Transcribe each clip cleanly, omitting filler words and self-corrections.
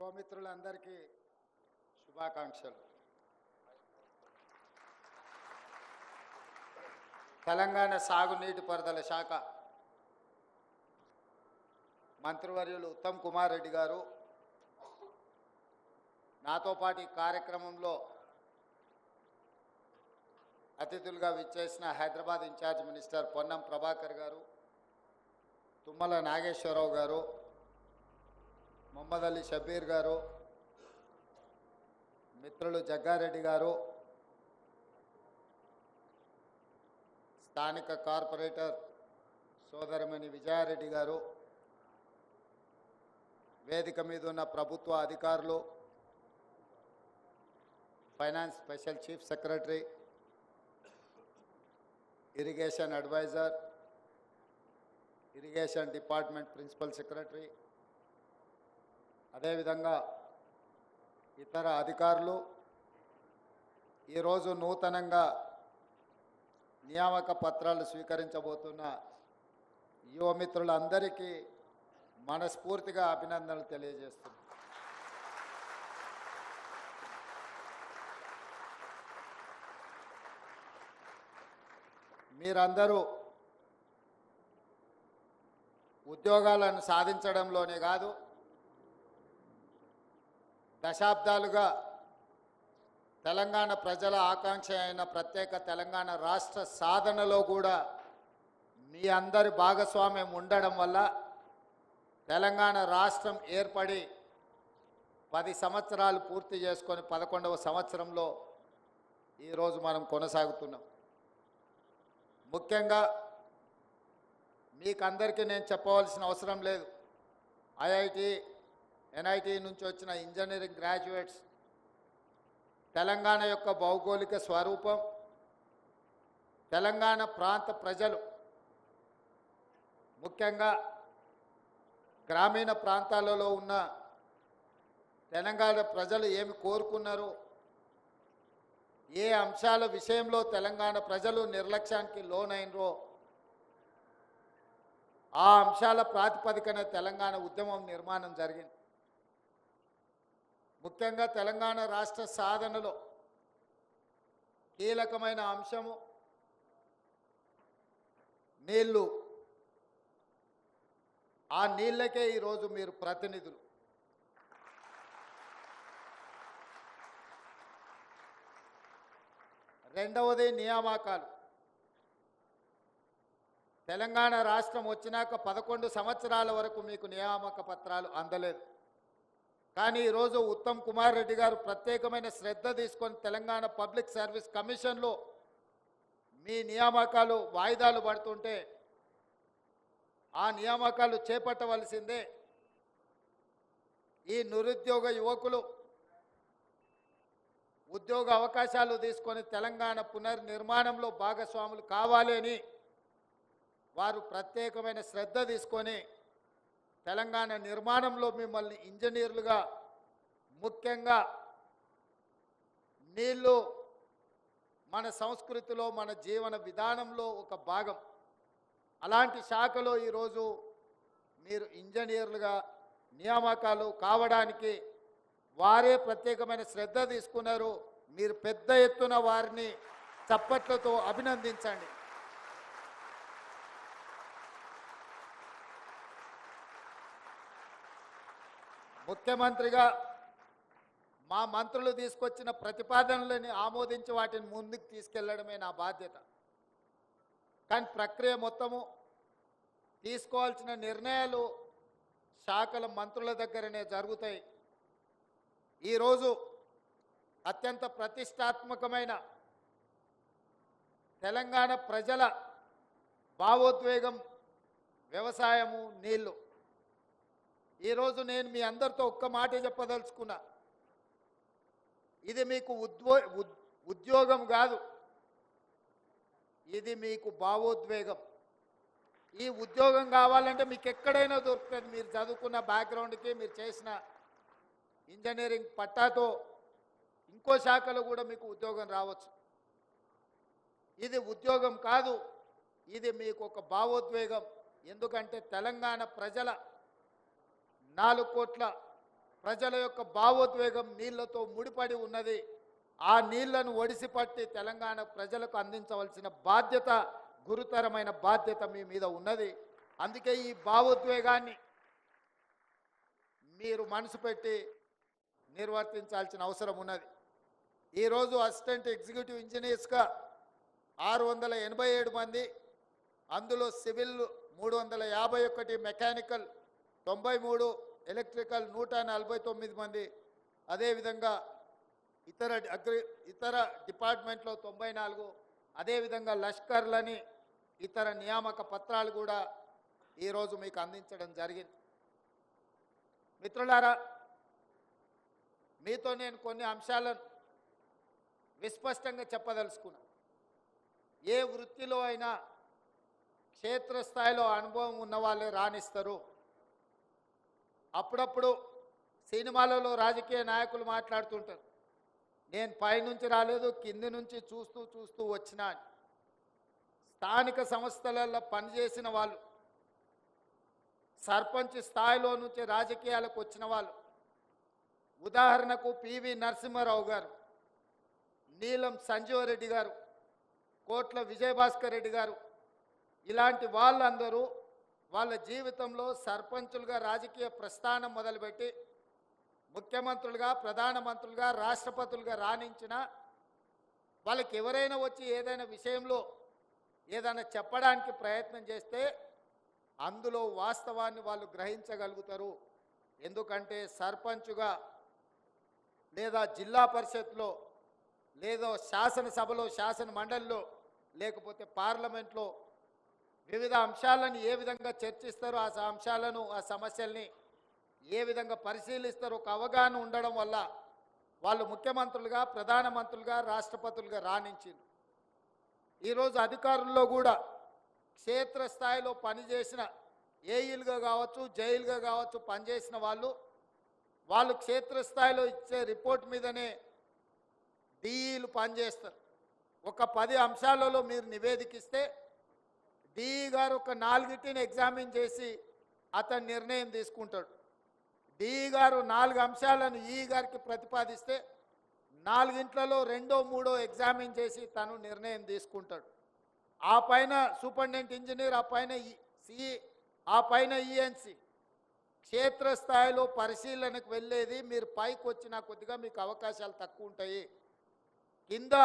యువమిత్రులందరికీ శుభాకాంక్షలు. తెలంగాణ సాగునీటి పారుదల శాఖ మంత్రివర్యులు ఉత్తమ్ కుమార్ రెడ్డి గారు నాతో పాటు ఈ కార్యక్రమంలో అతిథులుగా విచ్చేసిన హైదరాబాద్ ఇన్ఛార్జ్ మినిస్టర్ పొన్నం ప్రభాకర్ గారు, తుమ్మల నాగేశ్వరరావు గారు, మొహమ్మద్ అలీ షబీర్ గారు, మిత్రులు జగ్గారెడ్డి గారు, స్థానిక కార్పొరేటర్ సోదరమణి విజయారెడ్డి గారు, వేదిక మీద ఉన్న ప్రభుత్వ అధికారులు, finance special chief secretary, irrigation adviser, irrigation department principal secretary, అదేవిధంగా ఇతర అధికారులు, ఈరోజు నూతనంగా నియామక పత్రాలు స్వీకరించబోతున్న యువమిత్రులందరికీ మనస్ఫూర్తిగా అభినందనలు తెలియజేస్తున్నాను. మీరందరూ ఉద్యోగాలను సాధించడంలోనే కాదు, దశాబ్దాలుగా తెలంగాణ ప్రజల ఆకాంక్ష అయిన ప్రత్యేక తెలంగాణ రాష్ట్ర సాధనలో కూడా మీ అందరి భాగస్వామ్యం ఉండడం వల్ల తెలంగాణ రాష్ట్రం ఏర్పడి 10 సంవత్సరాలు పూర్తి చేసుకొని 11వ సంవత్సరంలో ఈరోజు మనం కొనసాగుతున్నాం. ముఖ్యంగా మీకందరికీ నేను చెప్పవలసిన అవసరం లేదు. ఐఐటి, ఎన్ఐటి నుంచి వచ్చిన ఇంజనీరింగ్ గ్రాడ్యుయేట్స్ తెలంగాణ యొక్క భౌగోళిక స్వరూపం, తెలంగాణ ప్రాంత ప్రజలు ముఖ్యంగా గ్రామీణ ప్రాంతాలలో ఉన్న తెలంగాణ ప్రజలు ఏమి కోరుకున్నారు, ఏ అంశాల విషయంలో తెలంగాణ ప్రజలు నిర్లక్ష్యానికి లోనైనరో ఆ అంశాల ప్రాతిపదికన తెలంగాణ ఉద్యమం నిర్మాణం జరిగింది. ముఖ్యంగా తెలంగాణ రాష్ట్ర సాధనలో కీలకమైన అంశము నీళ్లు. ఆ నీళ్ళకే ఈరోజు మీరు ప్రతినిధులు. రెండవది నియామకాలు. తెలంగాణ రాష్ట్రం వచ్చినాక 11 సంవత్సరాల వరకు మీకు నియామక పత్రాలు అందలేదు. కానీ ఈరోజు ఉత్తమ్ కుమార్ రెడ్డి గారు ప్రత్యేకమైన శ్రద్ధ తీసుకొని తెలంగాణ పబ్లిక్ సర్వీస్ కమిషన్లో మీ నియామకాలు వాయిదాలు పడుతుంటే ఆ నియామకాలు చేపట్టవలసిందే. ఈ నిరుద్యోగ యువకులు ఉద్యోగ అవకాశాలు తీసుకొని తెలంగాణ పునర్నిర్మాణంలో భాగస్వాములు కావాలి అని వారు ప్రత్యేకమైన శ్రద్ధ తీసుకొని తెలంగాణ నిర్మాణంలో మిమ్మల్ని ఇంజనీర్లుగా, ముఖ్యంగా నీళ్ళు మన సంస్కృతిలో మన జీవన విధానంలో ఒక భాగం. అలాంటి శాఖలో ఈరోజు మీరు ఇంజనీర్లుగా నియామకాలు కావడానికి వారే ప్రత్యేకమైన శ్రద్ధ తీసుకున్నారు. మీరు పెద్ద ఎత్తున వారిని చప్పట్లతో అభినందించండి. ముఖ్యమంత్రిగా మా మంత్రులు తీసుకొచ్చిన ప్రతిపాదనలని ఆమోదించి వాటిని ముందుకు తీసుకెళ్లడమే నా బాధ్యత. కానీ ప్రక్రియ మొత్తము తీసుకోవాల్సిన నిర్ణయాలు శాఖల మంత్రుల దగ్గరనే జరుగుతాయి. ఈరోజు అత్యంత ప్రతిష్టాత్మకమైన తెలంగాణ ప్రజల భావోద్వేగం వ్యవసాయము, నీళ్లు. ఈరోజు నేను మీ అందరితో ఒక్క మాట చెప్పదలుచుకున్నా. ఇది మీకు ఉద్యోగం కాదు, ఇది మీకు భావోద్వేగం. ఈ ఉద్యోగం కావాలంటే మీకు ఎక్కడైనా దొరుకుతుంది. మీరు చదువుకున్న బ్యాక్గ్రౌండ్కి, మీరు చేసిన ఇంజనీరింగ్ పట్టాతో ఇంకో శాఖలో కూడా మీకు ఉద్యోగం రావచ్చు. ఇది ఉద్యోగం కాదు, ఇది మీకు ఒక భావోద్వేగం. ఎందుకంటే తెలంగాణ ప్రజల 4 ప్రజల యొక్క భావోద్వేగం నీళ్లతో ముడిపడి ఉన్నది. ఆ నీళ్లను ఒడిసిపట్టి తెలంగాణ ప్రజలకు అందించవలసిన బాధ్యత, గురుతరమైన బాధ్యత మీ మీద ఉన్నది. అందుకే ఈ భావోద్వేగాన్ని మీరు మనసు పెట్టి నిర్వర్తించాల్సిన అవసరం ఉన్నది. ఈరోజు అసిస్టెంట్ ఎగ్జిక్యూటివ్ ఇంజనీర్స్గా 687 మంది, అందులో సివిల్ 351, మెకానికల్ 93, ఎలక్ట్రికల్ 149 మంది, అదేవిధంగా ఇతర డిపార్ట్మెంట్లో 94, అదేవిధంగా లష్కర్లని ఇతర నియామక పత్రాలు కూడా ఈరోజు మీకు అందించడం జరిగింది. మిత్రులారా, మీతో నేను కొన్ని అంశాలను విస్పష్టంగా చెప్పదలుచుకున్నా. ఏ వృత్తిలో అయినా క్షేత్రస్థాయిలో అనుభవం ఉన్న వాళ్ళే రాణిస్తారు. అప్పుడప్పుడు సినిమాలలో రాజకీయ నాయకులు మాట్లాడుతుంటారు, నేను పైనుంచి రాలేదు, కింది నుంచి చూస్తూ వచ్చినా. స్థానిక సంస్థలలో పనిచేసిన వాళ్ళు, సర్పంచ్ స్థాయిలో నుంచి రాజకీయాలకు వచ్చిన వాళ్ళు, ఉదాహరణకు పివి నరసింహారావు గారు, నీలం సంజీవరెడ్డి గారు, కోట్ల విజయభాస్కర్ రెడ్డి గారు, ఇలాంటి వాళ్ళందరూ వాళ్ళ జీవితంలో సర్పంచులుగా రాజకీయ ప్రస్థానం మొదలుపెట్టి ముఖ్యమంత్రులుగా, ప్రధానమంత్రులుగా, రాష్ట్రపతులుగా రాణించిన వాళ్ళకి ఎవరైనా వచ్చి ఏదైనా విషయంలో ఏదైనా చెప్పడానికి ప్రయత్నం చేస్తే అందులో వాస్తవాన్ని వాళ్ళు గ్రహించగలుగుతారు. ఎందుకంటే సర్పంచుగా లేదా జిల్లా పరిషత్లో లేదా శాసనసభలో, శాసన మండలిలో, లేకపోతే పార్లమెంట్లో వివిధ అంశాలను ఏ విధంగా చర్చిస్తారో, ఆ అంశాలను, ఆ సమస్యల్ని ఏ విధంగా పరిశీలిస్తారో ఒక అవగాహన ఉండడం వల్ల వాళ్ళు ముఖ్యమంత్రులుగా, ప్రధానమంత్రులుగా, రాష్ట్రపతులుగా రాణించింది. ఈరోజు అధికారుల్లో కూడా క్షేత్రస్థాయిలో పనిచేసిన ఏఈలుగా కావచ్చు, జైలుగా కావచ్చు పనిచేసిన వాళ్ళు క్షేత్రస్థాయిలో ఇచ్చే రిపోర్ట్ మీదనే డిఈలు పనిచేస్తారు. ఒక 10 అంశాలలో మీరు నివేదికిస్తే డిఈ గారు ఒక 4టిని ఎగ్జామిన్ చేసి అతను నిర్ణయం తీసుకుంటాడు. డిఈ గారు 4 అంశాలను ఈఈ గారికి ప్రతిపాదిస్తే 4ంట్లలో 2, 3 ఎగ్జామిన్ చేసి తను నిర్ణయం తీసుకుంటాడు. ఆ పైన సూపరింటెండెంట్ ఇంజనీర్, ఆ పైన సిఈ, ఆ పైన ఈఎన్సి క్షేత్రస్థాయిలో పరిశీలనకు వెళ్ళేది. మీరు పైకి వచ్చినా కొద్దిగా మీకు అవకాశాలు తక్కువ ఉంటాయి. కింద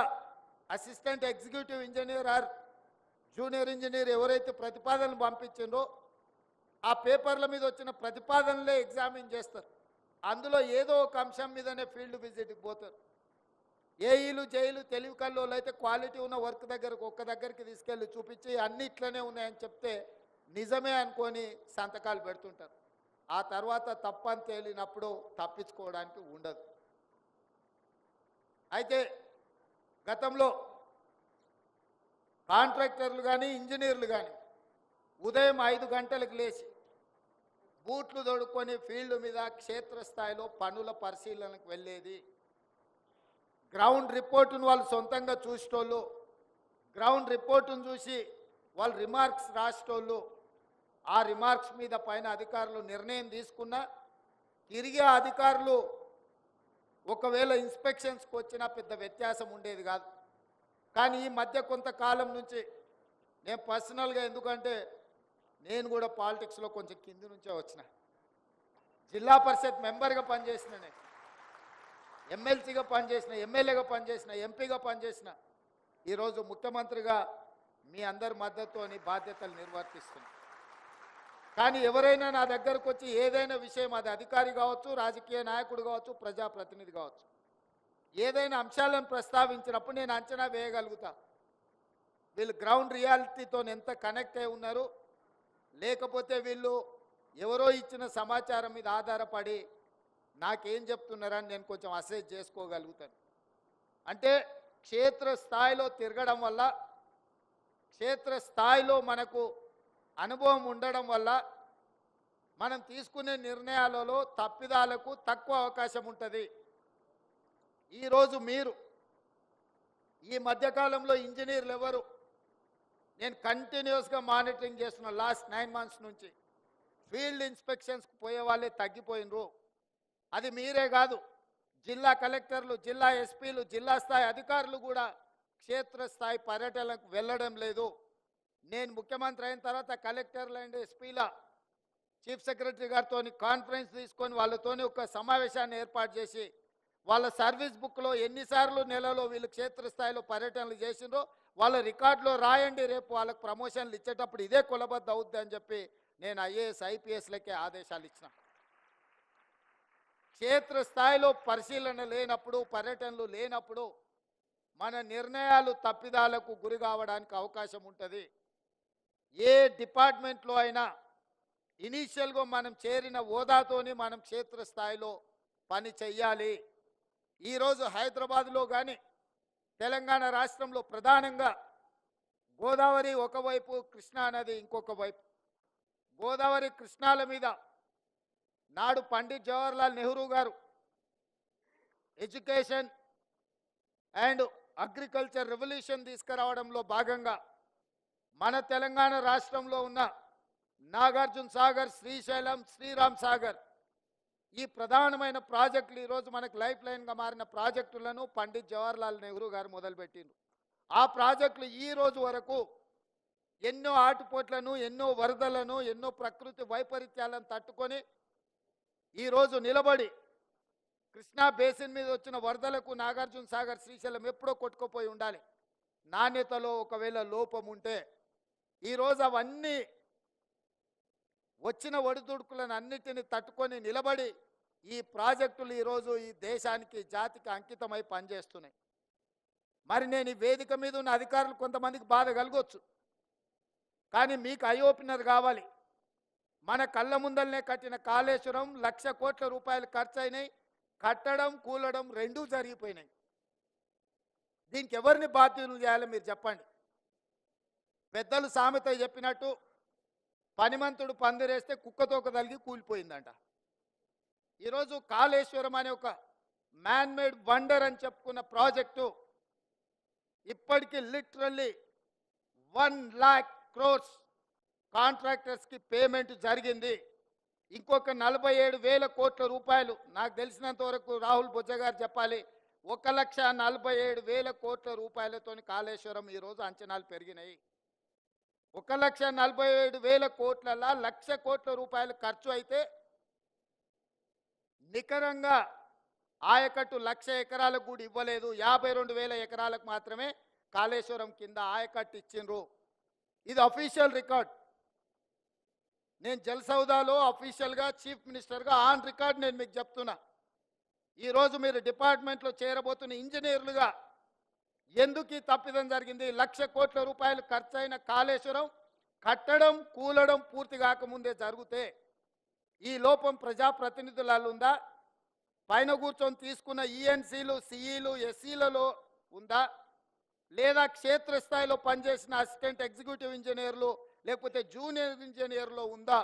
assistant executive engineer or junior engineer ఎవరైతే ప్రతిపాదనలు పంపించిందో ఆ పేపర్ల మీద వచ్చిన ప్రతిపాదనలే ఎగ్జామిన్ చేస్తారు. అందులో ఏదో ఒక అంశం మీదనే ఫీల్డ్ విజిట్కి పోతారు. ఏఈలు, జైలు తెలివి కల్లోలు అయితే క్వాలిటీ ఉన్న వర్క్ ఒక్క దగ్గరికి తీసుకెళ్ళి చూపించి అన్ని ఇట్లనే ఉన్నాయని చెప్తే నిజమే అనుకొని సంతకాలు పెడుతుంటారు. ఆ తర్వాత తప్పని తేలినప్పుడు తప్పించుకోవడానికి ఉండదు. అయితే గతంలో కాంట్రాక్టర్లు కానీ, ఇంజనీర్లు కానీ ఉదయం 5 గంటలకు లేచి బూట్లు తొడుక్కొని ఫీల్డ్ మీద క్షేత్రస్థాయిలో పనుల పరిశీలనకు వెళ్ళేది. గ్రౌండ్ రిపోర్టును వాళ్ళు సొంతంగా చూసేటోళ్ళు, గ్రౌండ్ రిపోర్టును చూసి వాళ్ళు రిమార్క్స్ రాసేటోళ్ళు. ఆ రిమార్క్స్ మీద పైన అధికారులు నిర్ణయం తీసుకున్నా తిరిగి ఆ అధికారులు ఒకవేళ ఇన్స్పెక్షన్స్కి వచ్చినా పెద్ద వ్యత్యాసం ఉండేది కాదు. కానీ ఈ మధ్య కొంతకాలం నుంచి నేను పర్సనల్గా, ఎందుకంటే నేను కూడా పాలిటిక్స్లో కొంచెం కింది నుంచే వచ్చిన, జిల్లా పరిషత్ మెంబర్గా పనిచేసిన, నేను ఎమ్మెల్సీగా పనిచేసిన, ఎమ్మెల్యేగా పనిచేసిన, ఎంపీగా పనిచేసిన, ఈరోజు ముఖ్యమంత్రిగా మీ అందరి మద్దతుతోని బాధ్యతలు నిర్వర్తిస్తున్నా. కానీ ఎవరైనా నా దగ్గరకు వచ్చి ఏదైనా విషయం, అది అధికారి కావచ్చు, రాజకీయ నాయకుడు కావచ్చు, ప్రజాప్రతినిధి కావచ్చు, ఏదైనా అంశాలను ప్రస్తావించినప్పుడు నేను అంచనా వేయగలుగుతా వీళ్ళు గ్రౌండ్ రియాలిటీతో ఎంత కనెక్ట్ అయి ఉన్నారు, లేకపోతే వీళ్ళు ఎవరో ఇచ్చిన సమాచారం మీద ఆధారపడి నాకేం చెప్తున్నారని నేను కొంచెం అసెస్ చేసుకోగలుగుతాను. అంటే క్షేత్రస్థాయిలో తిరగడం వల్ల, క్షేత్రస్థాయిలో మనకు అనుభవం ఉండడం వల్ల మనం తీసుకునే నిర్ణయాలలో తప్పిదాలకు తక్కువ అవకాశం ఉంటుంది. ఈరోజు మీరు ఈ మధ్యకాలంలో ఇంజనీర్లు ఎవరు, నేను కంటిన్యూస్గా మానిటరింగ్ చేస్తున్న లాస్ట్ 9 months నుంచి ఫీల్డ్ ఇన్స్పెక్షన్స్కి పోయే వాళ్ళే తగ్గిపోయినరు. అది మీరే కాదు, జిల్లా కలెక్టర్లు, జిల్లా ఎస్పీలు, జిల్లా స్థాయి అధికారులు కూడా క్షేత్రస్థాయి పర్యటనకు వెళ్ళడం లేదు. నేను ముఖ్యమంత్రి అయిన తర్వాత కలెక్టర్లు అండ్ ఎస్పీల చీఫ్ సెక్రటరీ గారితో కాన్ఫరెన్స్ తీసుకొని వాళ్ళతోని ఒక సమావేశాన్ని ఏర్పాటు చేసి వాళ్ళ సర్వీస్ బుక్లో ఎన్నిసార్లు నెలలో వీళ్ళు క్షేత్రస్థాయిలో పర్యటనలు చేసిండ్రో వాళ్ళ రికార్డులో రాయండి, రేపు వాళ్ళకి ప్రమోషన్లు ఇచ్చేటప్పుడు ఇదే కొలబద్ద అవుద్ది అని చెప్పి నేను ఐఏఎస్ ఐపీఎస్లకే ఆదేశాలు ఇచ్చిన. క్షేత్రస్థాయిలో పరిశీలన లేనప్పుడు, పర్యటనలు లేనప్పుడు మన నిర్ణయాలు తప్పిదాలకు గురి కావడానికి అవకాశం ఉంటుంది. ఏ డిపార్ట్మెంట్లో అయినా ఇనీషియల్గా మనం చేరిన హోదాతోని మనం క్షేత్రస్థాయిలో పని చెయ్యాలి. ఈరోజు హైదరాబాద్లో కానీ తెలంగాణ రాష్ట్రంలో ప్రధానంగా గోదావరి ఒకవైపు, కృష్ణా నది ఇంకొక వైపు. గోదావరి కృష్ణాల మీద నాడు పండిట్ జవహర్లాల్ నెహ్రూ గారు ఎడ్యుకేషన్ అండ్ అగ్రికల్చర్ రెవల్యూషన్ తీసుకురావడంలో భాగంగా మన తెలంగాణ రాష్ట్రంలో ఉన్న నాగార్జున సాగర్, శ్రీశైలం, శ్రీరామ్ సాగర్ ఈ ప్రధానమైన ప్రాజెక్టులు ఈరోజు మనకు లైఫ్ లైన్గా మారిన ప్రాజెక్టులను పండిట్ జవహర్లాల్ నెహ్రూ గారు మొదలుపెట్టిండ్రు. ఆ ప్రాజెక్టులు ఈ రోజు వరకు ఎన్నో ఆటుపోట్లను, ఎన్నో వరదలను, ఎన్నో ప్రకృతి వైపరీత్యాలను తట్టుకొని ఈరోజు నిలబడి కృష్ణా బేసిన్ మీద వచ్చిన వరదలకు నాగార్జున సాగర్, శ్రీశైలం ఎప్పుడో కొట్టుకుపోయి ఉండాలి. నాణ్యతలో ఒకవేళ లోపం ఉంటే ఈరోజు అవన్నీ వచ్చిన ఒడిదుడుకులను అన్నిటిని తట్టుకొని నిలబడి ఈ ప్రాజెక్టులు ఈరోజు ఈ దేశానికి, జాతికి అంకితమై పనిచేస్తున్నాయి. మరి నేను ఈ వేదిక మీద ఉన్న అధికారులు కొంతమందికి బాధ కలగొచ్చు, కానీ మీకు ఐ ఓపెనర్ కావాలి. మన కళ్ళ ముందల్నే కట్టిన కాళేశ్వరం 1,00,000 కోట్ల రూపాయలు ఖర్చు అయినాయి. కట్టడం, కూలడం రెండూ జరిగిపోయినాయి. దీనికి ఎవరిని బాధ్యులు చేయాలో మీరు చెప్పండి. పెద్దలు సామెత చెప్పినట్టు పనిమంతుడు పందిరేస్తే కుక్కతోక తలిగి కూలిపోయిందంట. ఈరోజు కాళేశ్వరం అనే ఒక మ్యాన్మేడ్ వండర్ అని చెప్పుకున్న ప్రాజెక్టు ఇప్పటికీ లిటరల్లీ 1,00,000 crores కాంట్రాక్టర్స్కి పేమెంట్ జరిగింది. ఇంకొక 47,000 కోట్ల రూపాయలు నాకు తెలిసినంత వరకు రాహుల్ బొజ్జ గారు చెప్పాలి, 1,47,000 కోట్ల రూపాయలతో కాళేశ్వరం ఈరోజు అంచనాలు పెరిగినాయి. 1,47,000 కోట్లలో 1,00,000 కోట్ల రూపాయలు ఖర్చు అయితే నికరంగా ఆయకట్టు 1,00,000 ఎకరాలకు కూడా ఇవ్వలేదు. 52,000 ఎకరాలకు మాత్రమే కాళేశ్వరం కింద ఆయకట్టు ఇచ్చిండ్రు. ఇది అఫీషియల్ రికార్డ్. నేను జల్సౌదాలో అఫీషియల్గా చీఫ్ మినిస్టర్గా ఆన్ రికార్డ్ నేను మీకు చెప్తున్నా. ఈరోజు మీరు డిపార్ట్మెంట్లో చేరబోతున్న ఇంజనీర్లుగా ఎందుకు ఈ తప్పిదం జరిగింది? 1,00,000 కోట్ల రూపాయలు ఖర్చు అయిన కాళేశ్వరం కట్టడం, కూలడం పూర్తి కాకముందే జరిగితే ఈ లోపం ప్రజాప్రతినిధులలో ఉందా? పైన కూర్చొని తీసుకున్న ఈఎన్సీలు, సిఈలు, ఎస్సీలలో ఉందా? లేదా క్షేత్రస్థాయిలో పనిచేసిన అసిస్టెంట్ ఎగ్జిక్యూటివ్ ఇంజనీర్లు లేకపోతే జూనియర్ ఇంజనీర్లో ఉందా?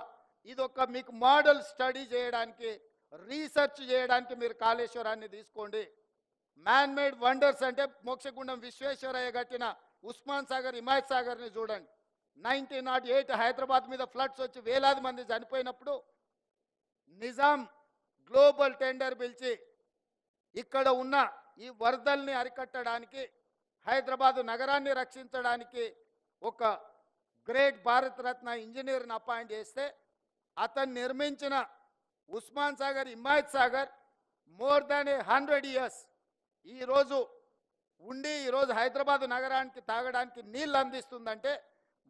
ఇదొక మీకు మోడల్ స్టడీ చేయడానికి, రీసెర్చ్ చేయడానికి మీరు కాళేశ్వరాన్ని తీసుకోండి. మ్యాన్మేడ్ వండర్స్ అంటే మోక్షగుండం విశ్వేశ్వరయ్య కట్టిన ఉస్మాన్ సాగర్, హిమాయత్ సాగర్ని చూడండి. 1908 హైదరాబాద్ మీద ఫ్లడ్స్ వచ్చి వేలాది మంది చనిపోయినప్పుడు నిజాం గ్లోబల్ టెండర్ పిలిచి ఇక్కడ ఉన్న ఈ వరదల్ని అరికట్టడానికి, హైదరాబాదు నగరాన్ని రక్షించడానికి ఒక గ్రేట్ భారత రత్న ఇంజనీర్ని అపాయింట్ చేస్తే అతను నిర్మించిన Osman Sagar, Himayat Sagar more than 100 years ఈరోజు ఉండి ఈరోజు హైదరాబాదు నగరానికి తాగడానికి నీళ్ళు అందిస్తుందంటే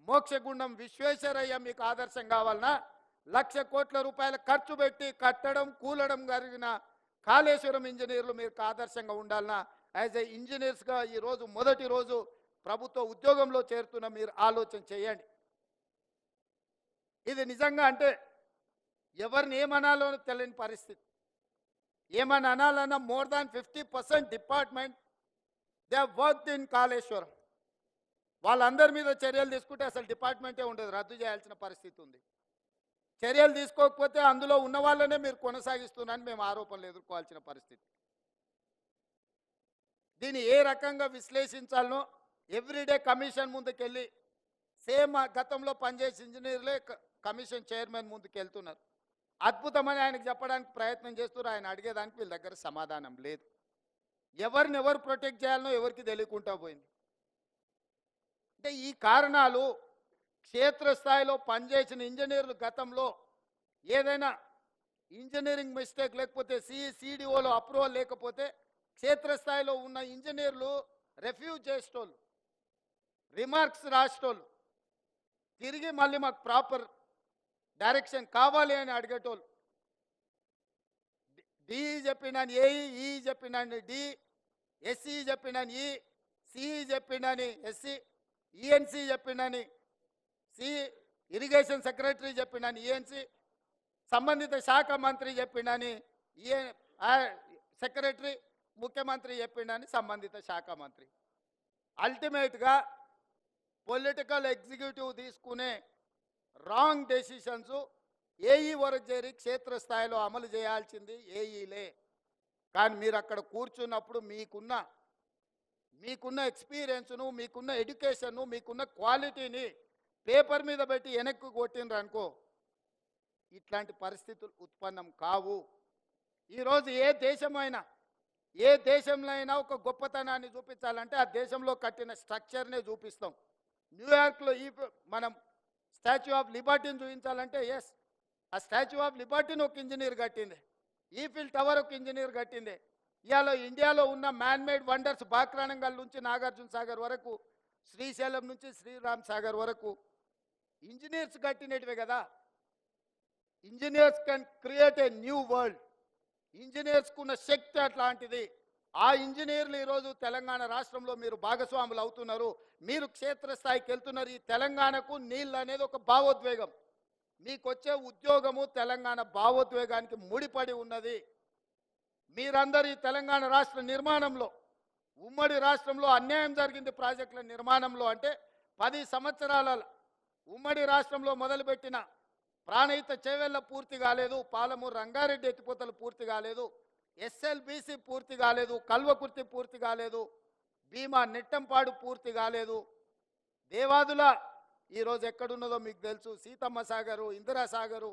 మోక్షగుండం విశ్వేశ్వరయ్య మీకు ఆదర్శం కావాలన్నా? 1,00,000 కోట్ల రూపాయల ఖర్చు పెట్టి కట్టడం, కూలడం జరిగిన కాళేశ్వరం ఇంజనీర్లు మీకు ఆదర్శంగా ఉండాలన్నా? యాజ్ ఏ ఇంజనీర్స్గా ఈరోజు మొదటి రోజు ప్రభుత్వ ఉద్యోగంలో చేరుతున్న మీరు ఆలోచన చేయండి. ఇది నిజంగా అంటే ఎవరిని ఏమనాలో తెలియని పరిస్థితి. ఏమని అనాలన్నా more than 50% department they worked in Kaleshwaram. వాళ్ళందరి మీద చర్యలు తీసుకుంటే అసలు డిపార్ట్మెంటే ఉండదు, రద్దు చేయాల్సిన పరిస్థితి ఉంది. చర్యలు తీసుకోకపోతే అందులో ఉన్న వాళ్ళనే మీరు కొనసాగిస్తున్నారని మేము ఆరోపణలు ఎదుర్కోవాల్సిన పరిస్థితి. దీన్ని ఏ రకంగా విశ్లేషించాలనో ఎవ్రీడే కమిషన్ ముందుకెళ్ళి సేమ్ గతంలో పనిచేసే ఇంజనీర్లే కమిషన్ చైర్మన్ ముందుకు వెళ్తున్నారు. అద్భుతమని ఆయనకు చెప్పడానికి ప్రయత్నం చేస్తున్నారు. ఆయన అడిగేదానికి వీళ్ళ దగ్గర సమాధానం లేదు. ఎవరిని ఎవరు ప్రొటెక్ట్ చేయాలనో ఎవరికి తెలియకుండా పోయింది. అంటే ఈ కారణాలు క్షేత్రస్థాయిలో పనిచేసిన ఇంజనీర్లు గతంలో ఏదైనా ఇంజనీరింగ్ మిస్టేక్ లేకపోతే సిడిఓలో అప్రూవల్ లేకపోతే క్షేత్రస్థాయిలో ఉన్న ఇంజనీర్లు రెఫ్యూజ్ చేసేటోళ్ళు, రిమార్క్స్ రాసేటోళ్ళు, తిరిగి మళ్ళీ మాకు ప్రాపర్ డైరెక్షన్ కావాలి అని అడిగేటోళ్ళు. డిఈ చెప్పినాను ఏఈ, ఈ చెప్పినాను డి, ఎస్ఈ చెప్పినాను ఈ, సిఈ చెప్పినాని ఎస్సీ, ఈఎన్సి చెప్పినాని సి, ఇరిగేషన్ సెక్రటరీ చెప్పినాను ఈఎన్సి, సంబంధిత శాఖ మంత్రి చెప్పినాని సెక్రటరీ, ముఖ్యమంత్రి చెప్పిండని సంబంధిత శాఖ మంత్రి. అల్టిమేట్గా పొలిటికల్ ఎగ్జిక్యూటివ్ తీసుకునే రాంగ్ డెసిషన్స్ ఏఈ వరకు చేరి క్షేత్రస్థాయిలో అమలు చేయాల్సింది ఏఈలే. కానీ మీరు అక్కడ కూర్చున్నప్పుడు మీకున్న ఎక్స్పీరియన్స్ను, మీకున్న ఎడ్యుకేషన్ను, మీకున్న క్వాలిటీని పేపర్ మీద పెట్టి వెనక్కి కొట్టినరు అనుకో, ఇట్లాంటి పరిస్థితులు ఉత్పన్నం కావు. ఈరోజు ఏ దేశంలో అయినా ఒక గొప్పతనాన్ని చూపించాలంటే ఆ దేశంలో కట్టిన స్ట్రక్చర్నే చూపిస్తాం. న్యూయార్క్లో మనం స్టాచ్యూ ఆఫ్ లిబర్టీని చూపించాలంటే ఎస్, ఆ స్టాచ్యూ ఆఫ్ లిబర్టీని ఒక ఇంజనీర్ కట్టింది, ఈఫిల్ టవర్ ఒక ఇంజనీర్ కట్టింది. ఇవాళ ఇండియాలో ఉన్న మ్యాన్మేడ్ వండర్స్ బాక్రానంగల్ నుంచి నాగార్జున సాగర్ వరకు, శ్రీశైలం నుంచి శ్రీరామ్ సాగర్ వరకు ఇంజనీర్స్ కట్టినటివే కదా. Engineers can create a new world. ఇంజనీర్స్కున్న శక్తి అట్లాంటిది. ఆ ఇంజనీర్లు ఈరోజు తెలంగాణ రాష్ట్రంలో మీరు భాగస్వాములు అవుతున్నారు, మీరు క్షేత్రస్థాయికి వెళ్తున్నారు. ఈ తెలంగాణకు నీళ్ళు అనేది ఒక భావోద్వేగం. మీకు వచ్చే ఉద్యోగము తెలంగాణ భావోద్వేగానికి ముడిపడి ఉన్నది. మీరందరూ ఈ తెలంగాణ రాష్ట్ర నిర్మాణంలో, ఉమ్మడి రాష్ట్రంలో అన్యాయం జరిగింది ప్రాజెక్టుల నిర్మాణంలో. అంటే 10 సంవత్సరాల ఉమ్మడి రాష్ట్రంలో మొదలుపెట్టిన ప్రాణహిత చేవెళ్ళ పూర్తి కాలేదు, పాలమూరు రంగారెడ్డి ఎత్తిపోతలు పూర్తి కాలేదు, ఎస్ఎల్బీసీ పూర్తి కాలేదు, కల్వకుర్తి పూర్తి కాలేదు, భీమా నెట్టంపాడు పూర్తి కాలేదు. దేవాదుల ఈరోజు ఎక్కడున్నదో మీకు తెలుసు, సీతమ్మ సాగరు, ఇందిరా సాగరు,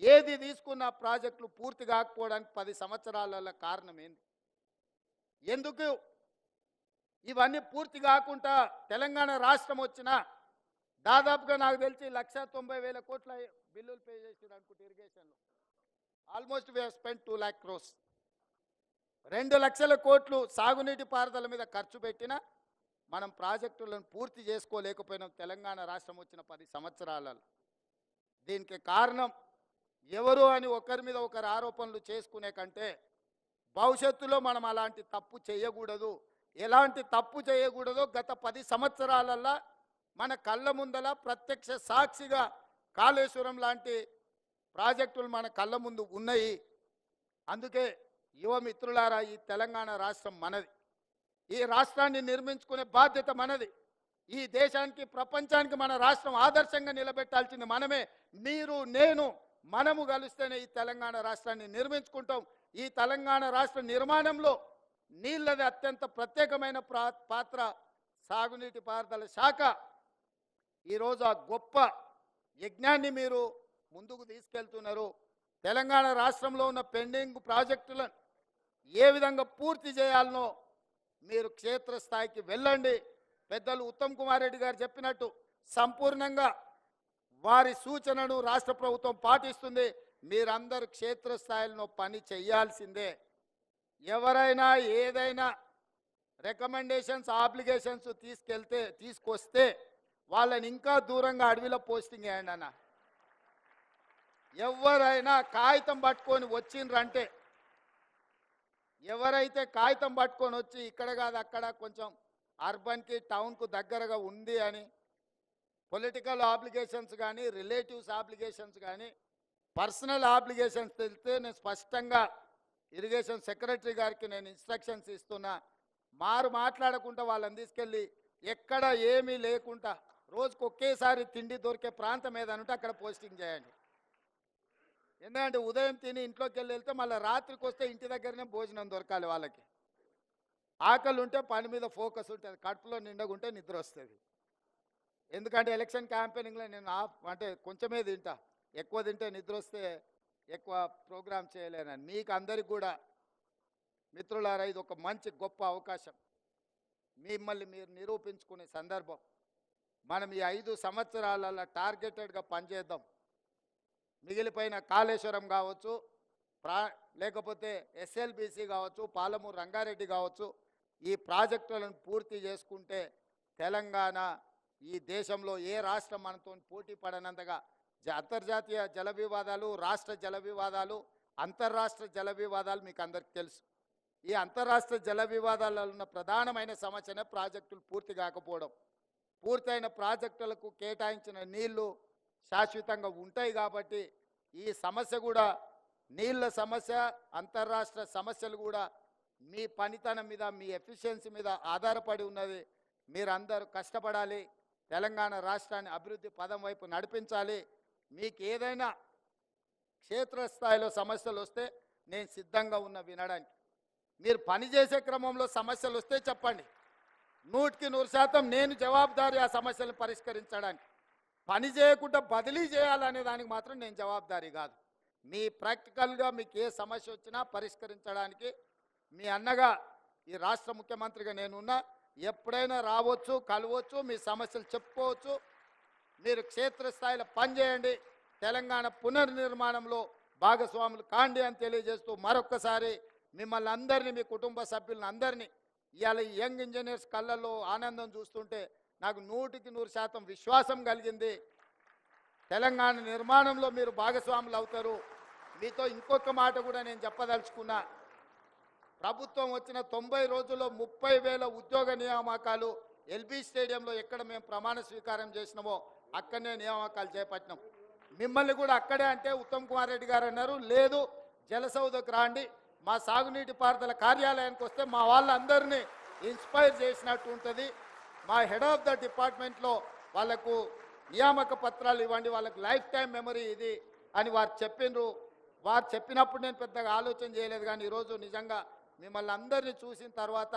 ఏది తీసుకున్న ప్రాజెక్టులు పూర్తి కాకపోవడానికి 10 సంవత్సరాల కారణం ఏంది? ఎందుకు ఇవన్నీ పూర్తి కాకుండా తెలంగాణ రాష్ట్రం వచ్చినా దాదాపుగా నాకు తెలిసి 1,90,000 కోట్ల బిల్లులు పే చేసారు అనుకుంటే ఇరిగేషన్లో. Almost we have spent 2 lakh crores. 2 లక్షల కోట్లు సాగునీటి పారుదల మీద ఖర్చు పెట్టినా మనం ప్రాజెక్టులను పూర్తి చేసుకోలేకపోయినాం తెలంగాణ రాష్ట్రం వచ్చిన 10 సంవత్సరాలలో. దీనికి కారణం ఎవరు అని ఒకరి మీద ఒకరు ఆరోపణలు చేసుకునే కంటే భవిష్యత్తులో మనం అలాంటి తప్పు చేయకూడదు. ఎలాంటి తప్పు చేయకూడదో గత 10 సంవత్సరాలల్లో మన కళ్ళ ముందల ప్రత్యక్ష సాక్షిగా కాళేశ్వరం లాంటి ప్రాజెక్టులు మన కళ్ళ ముందు ఉన్నాయి. అందుకే యువ మిత్రులారా, ఈ తెలంగాణ రాష్ట్రం మనది. ఈ రాష్ట్రాన్ని నిర్మించుకునే బాధ్యత మనది. ఈ దేశానికి, ప్రపంచానికి మన రాష్ట్రం ఆదర్శంగా నిలబెట్టాల్సింది మనమే. మీరు, నేను, మనము కలిస్తేనే ఈ తెలంగాణ రాష్ట్రాన్ని నిర్మించుకుంటాం. ఈ తెలంగాణ రాష్ట్ర నిర్మాణంలో నీళ్ళది అత్యంత ప్రత్యేకమైన పాత్ర. సాగునీటి పారుదల శాఖ ఈరోజు ఆ గొప్ప యజ్ఞాన్ని మీరు ముందుకు తీసుకెళ్తున్నారు. తెలంగాణ రాష్ట్రంలో ఉన్న పెండింగ్ ప్రాజెక్టులను ఏ విధంగా పూర్తి చేయాలనో మీరు క్షేత్రస్థాయికి వెళ్ళండి. పెద్దలు ఉత్తమ్ కుమార్ రెడ్డి గారు చెప్పినట్టు సంపూర్ణంగా వారి సూచనను రాష్ట్ర ప్రభుత్వం పాటిస్తుంది. మీరందరూ క్షేత్రస్థాయిలో పని చేయాల్సిందే. ఎవరైనా ఏదైనా రికమెండేషన్స్, ఆబ్లిగేషన్స్ తీసుకొస్తే వాళ్ళని ఇంకా దూరంగా అడవిలో పోస్టింగ్ చేయండి అన్న. ఎవరైనా కాగితం పట్టుకొని వచ్చిండ్రంటే, ఎవరైతే కాగితం పట్టుకొని వచ్చి ఇక్కడ కాదు అక్కడ కొంచెం అర్బన్కి, టౌన్కు దగ్గరగా ఉంది అని పొలిటికల్ ఆబ్లిగేషన్స్ కానీ, రిలేటివ్స్ ఆబ్లిగేషన్స్ కానీ, పర్సనల్ ఆబ్లిగేషన్స్ తెలిస్తే నేను స్పష్టంగా ఇరిగేషన్ సెక్రటరీ గారికి నేను ఇన్స్ట్రక్షన్స్ ఇస్తున్నా. మాట్లాడకుండా వాళ్ళని తీసుకెళ్ళి ఎక్కడ ఏమీ లేకుండా రోజుకు ఒకేసారి తిండి దొరికే ప్రాంతం ఏదనుంటే అక్కడ పోస్టింగ్ చేయండి. ఎందుకంటే ఉదయం తిని ఇంట్లోకి వెళ్తే మళ్ళీ రాత్రికి వస్తే ఇంటి దగ్గరనే భోజనం దొరకాలి. వాళ్ళకి ఆకలి ఉంటే పని మీద ఫోకస్ ఉంటుంది, కడుపులో నిండగుంటే నిద్ర వస్తుంది. ఎందుకంటే ఎలక్షన్ క్యాంపెయినింగ్లో నేను అంటే కొంచెమే తింటా, ఎక్కువ తింటే నిద్ర వస్తే ఎక్కువ ప్రోగ్రామ్ చేయలేనని. మీకు అందరికి కూడా మిత్రులారా, ఇది ఒక మంచి గొప్ప అవకాశం. మిమ్మల్ని మీరు నిరూపించుకునే సందర్భం. మనం ఈ 5 సంవత్సరాలలో టార్గెటెడ్గా పనిచేద్దాం. మిగిలిపోయిన కాళేశ్వరం కావచ్చు, లేకపోతే ఎస్ఎల్బీసీ కావచ్చు, పాలమూరు రంగారెడ్డి కావచ్చు, ఈ ప్రాజెక్టులను పూర్తి చేసుకుంటే తెలంగాణ ఈ దేశంలో ఏ రాష్ట్రం మనతో పోటీ పడనంతగా అంతర్జాతీయ జల వివాదాలు, రాష్ట్ర జల వివాదాలు, అంతర్రాష్ట్ర జల వివాదాలు మీకు అందరికీ తెలుసు. ఈ అంతర్రాష్ట్ర జల వివాదాలలో ఉన్న ప్రధానమైన సమస్యనే ప్రాజెక్టులు పూర్తి కాకపోవడం. పూర్తయిన ప్రాజెక్టులకు కేటాయించిన నీళ్లు శాశ్వతంగా ఉంటాయి కాబట్టి ఈ సమస్య కూడా, నీళ్ళ సమస్య, అంతర్రాష్ట్ర సమస్యలు కూడా మీ పనితనం మీద, మీ ఎఫిషియన్సీ మీద ఆధారపడి ఉన్నది. మీరందరూ కష్టపడాలి, తెలంగాణ రాష్ట్రాన్ని అభివృద్ధి పదం వైపు నడిపించాలి. మీకు ఏదైనా క్షేత్రస్థాయిలో సమస్యలు వస్తే నేను సిద్ధంగా ఉన్న వినడానికి. మీరు పనిచేసే క్రమంలో సమస్యలు వస్తే చెప్పండి, 100% నేను జవాబుదారీ ఆ సమస్యలను పరిష్కరించడానికి. పని చేయకుండా బదిలీ చేయాలనే దానికి మాత్రం నేను జవాబుదారీ కాదు. మీ ప్రాక్టికల్గా మీకు ఏ సమస్య వచ్చినా పరిష్కరించడానికి మీ అన్నగా, ఈ రాష్ట్ర ముఖ్యమంత్రిగా నేనున్నా. ఎప్పుడైనా రావచ్చు, కలవచ్చు, మీ సమస్యలు చెప్పుకోవచ్చు. మీరు క్షేత్రస్థాయిలో పనిచేయండి, తెలంగాణ పునర్నిర్మాణంలో భాగస్వాములు కాండి అని తెలియజేస్తూ మరొక్కసారి మిమ్మల్ని అందరినీ, మీ కుటుంబ సభ్యులను అందరినీ, ఇవాళ ఈ యంగ్ ఇంజనీర్స్ కళ్ళల్లో ఆనందం చూస్తుంటే నాకు 100% విశ్వాసం కలిగింది. తెలంగాణ నిర్మాణంలో మీరు భాగస్వాములు అవుతారు. మీతో ఇంకొక మాట కూడా నేను చెప్పదలుచుకున్నా. ప్రభుత్వం వచ్చిన 90 రోజుల్లో 30,000 ఉద్యోగ నియామకాలు ఎల్బీ స్టేడియంలో ఎక్కడ మేము ప్రమాణ స్వీకారం చేసినామో అక్కడనే నియామకాలు చేపట్టినాం. మిమ్మల్ని కూడా అక్కడే అంటే ఉత్తమ్ కుమార్ రెడ్డి గారు అన్నారు, లేదు జలసౌధకు రాండి, మా సాగునీటి పారుదల కార్యాలయానికి వస్తే మా వాళ్ళందరినీ ఇన్స్పైర్ చేసినట్టు ఉంటుంది. మా హెడ్ ఆఫ్ ద డిపార్ట్మెంట్లో వాళ్ళకు నియామక పత్రాలు ఇవ్వండి, వాళ్ళకు లైఫ్ టైం మెమరీ ఇది అని వారు చెప్పినరు. వారు చెప్పినప్పుడు నేను పెద్దగా ఆలోచన చేయలేదు, కానీ ఈరోజు నిజంగా మిమ్మల్ని అందరినీ చూసిన తర్వాత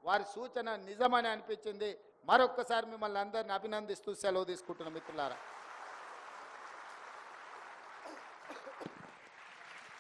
వారి సూచన నిజమని అనిపించింది. మరొక్కసారి మిమ్మల్ని అందరినీ అభినందిస్తూ సెలవు తీసుకుంటున్న మిత్రులారా.